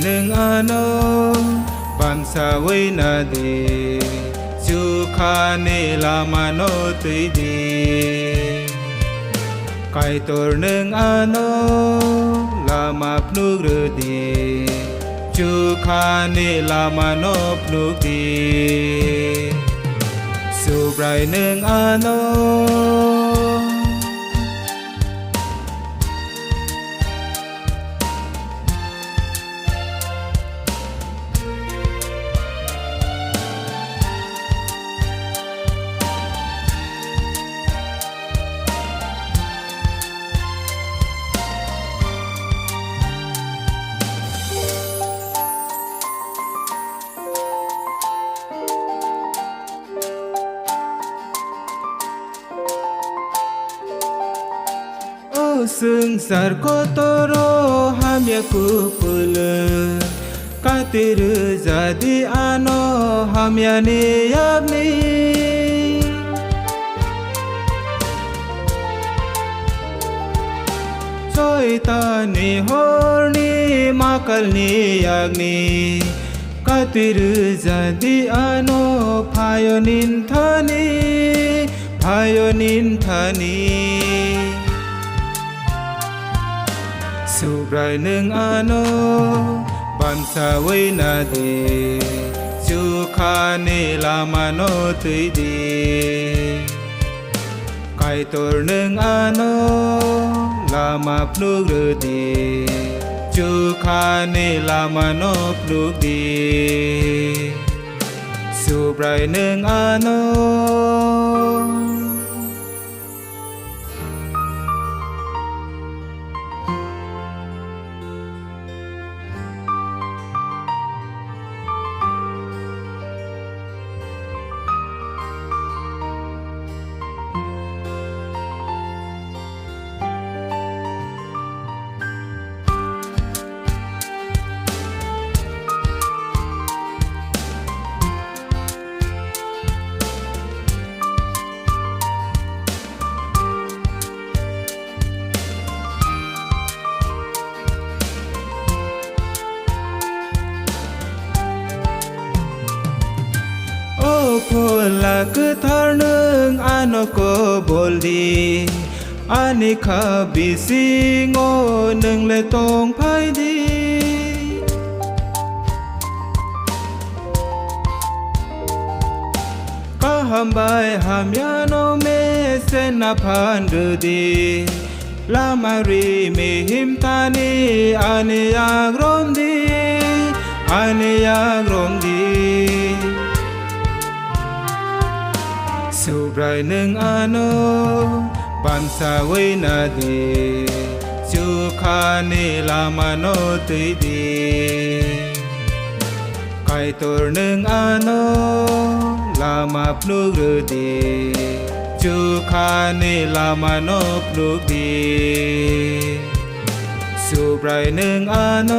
นึงอาโนบันสาวินาดีจูคาเนลามาโนตุยดีไก่ตัวหนึ่งอาโนลามาพนุกฤดีจูคาเนลามาโนพนุกดีสุบไรหนึ่งอาโนซึ่งสารโคตโรหามยาคุปุลกาติรุจาดิอาโนหามยานิยาบนีซอยตานิฮอร์นีมาคัลนียากนีกาติรุจาดิอาโนพายนินทานีพายนินทานีสุบไรหนึ่งอาโนบันสาวินาดีจูคาเนลามาโนตุยดีไก่ตัวหนึ่งอาโนลามาพนุกฤดีจูคาเนลามาโนพนุกดีสุบไรหนึ่งอาโนPola ketarneng anoko boldi ani khabisi ngo neng le tong phai di ka hambai hamya no me sena phan di la mari me himtani ani agrom di ani agrom diสุบไรหนึ่งอาโนบันสาวินาดีจูคาเนลามาโนตุยดีไก่ตัวหนึ่งอาโนลามาพนุกฤดีจูคาเนลามาโนพนุกดีสุบไรหนึ่งอาโน